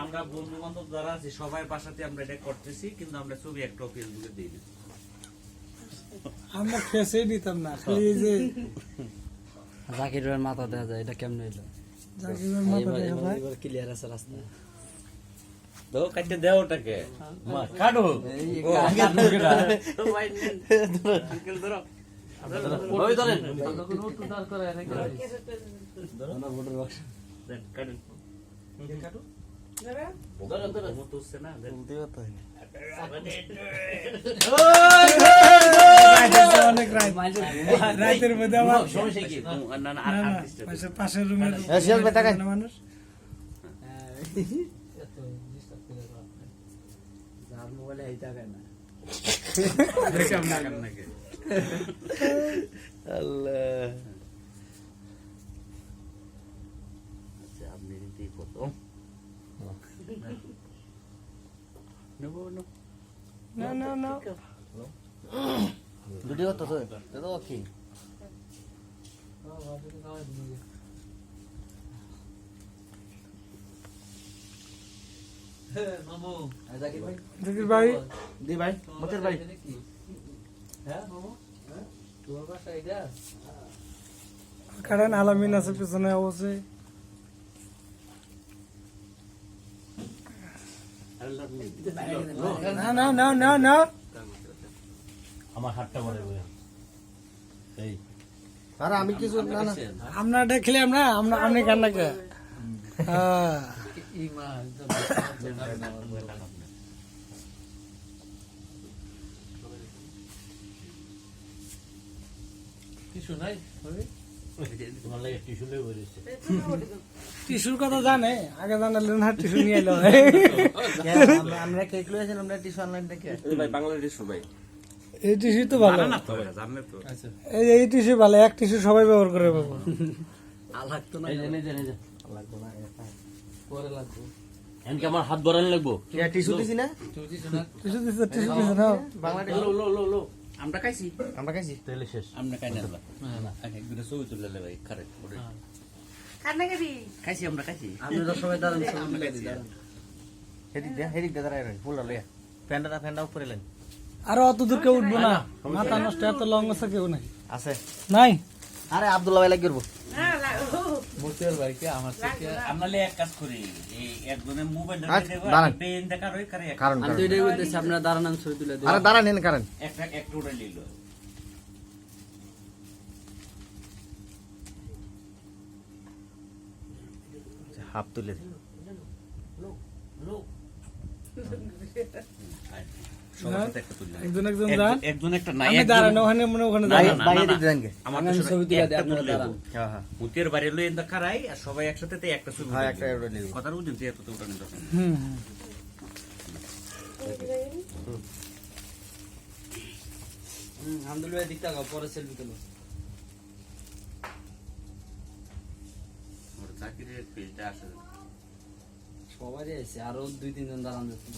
আমরা বন্ধু বান্ধব যারা আছি সবাই বাসাতে আমরা এটা করতেছি, কিন্তু আমরা ছবি একটা ফেসবুকে দিয়ে দিচ্ছি। আমরা ফেসেই দিতাম না, খালি এই যে জাকিরের মাথা দেখা যায়, এটা কেমন হইলো? জাকিরের মাথা দেখা যায়। এবার ক্লিয়ার আছে রাস্তা। তো কাটতে দেও ওটাকে মা কাটো ও আগে ঢুকেটা তো ভাই আঙ্কেল ধরো ওই ধরেন আমরা কোন উত্তর দাঁড় করে রেখে ধরো না ভোটার বাক্স দেন কাটুন কাটো ধরো ধরো মত হচ্ছে না দেন দিও তো অনেক রাতের মধ্যে আমার সমস্যা কি না না আর্টিস্ট পাশের রুমের শিয়াল বেটা গায় মানুষ যার মোবাইলে এইটা গায় না দেখলাম না কেন নাকি আল্লাহ। আচ্ছা আপনি নিতে কত নেব না না না ভিডিও তো তো কি মামু জাকির ভাই জাকির ভাই দি ভাই মতের ভাই হ্যাঁ মামু তোমার বাসা এটা কারণ আলামিন আছে পিছনে অবশ্যই। না না না না না আমার হাতটা বড় বড় এই আর আমি কিছু না না আমরা দেখলে আমরা আমরা আপনি কান্না কে হ্যাঁ কিছু নাই তোমার লাগে টিস্যু লয়ে বলেছে টিস্যুর কথা জানে, আগে জানালে না টিস্যু নিয়ে এলো। আমরা কেক লইছেন, আমরা টিস্যু অনলাইন থেকে ভাই বাংলা টিস্যু ভাই এই টিস্যু তো ভালো না তো জানলে তো আচ্ছা এই টিস্যু ভালো, এক টিস্যু সবাই ব্যবহার করে বাবা। লাগতো না এই যে এই যে লাগতো না পরে লাগতো এনকে আমার হাত ধরান লাগবো কি টিস্যু দিছি না টিস্যু দিছে টিস্যু দিছে না বাংলাদেশ লো লো লো লো আমরা খাইছি আমরা কাছে তাহলে শেষ আমরা খাই না না এক দুটো ছবি তুলে লে ভাই কারেক্ট খাইছি আমরা খাইছি আপনারা সবাই দাঁড়ান হেদিক দে দাঁড়ায় ফুল লইয়া ফ্যানটা উপরে লাইন আরো অত দূর কেউ উঠবো না, মাথা নষ্ট, এত লং আছে কেউ নাই আছে নাই। আরে আব্দুল্লাহ ভাই লাগিয়ে মুতের ভাই কি আমার থেকে আমরা লে এক কাজ করি এই একজনের মোবাইল দেবো দাঁড়ান। পেন দেখা রই করে কারণ আমি তো এটাই বলতেছি, আপনারা দাঁড়ান, আমি ছবি তুলে দিই। আরে দাঁড়ান হেন কারণ একটা উড়ে নিল হাফ তুলে সবার সাথে একটা তুললাম একজন একজন যান, একজন একটা নাই আমি দাঁড়ানো ওখানে মনে ওখানে না, দাঁড়ান। না, বাইরে না, দিক দেন গে আমার আমি ছবি তুলে দিই, আপনারা দাঁড়ান। হ্যাঁ হ্যাঁ মুতের বাড়ি লই এন্ড খারাই আর সবাই একসাথে তে একটা ছবি হ্যাঁ উঠাই একটা দিবো। এড়ে নিব কথা বুঝছেন যে এত তো উঠানো দরকার নেই। হুম আলহামদুলিল্লাহ দিক তাকাও, পরে সেলফি তুলো। আমার চাকরির পেজটা আসে সবারই আছে, আরো 2-3 জন দাঁড়ান যাচ্ছে।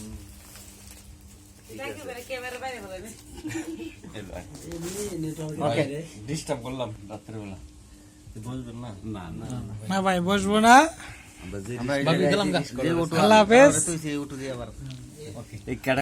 ওকে ডিস্টার্ব করলাম রাত্রে বেলা বুঝবেন না না না না ভাই বসবো না, আমরা যে আমরা বাকি গেলাম গা। যে ওটু আল্লাহ হাফেজ। তুই সেই ওটু দিয়ে আবার এই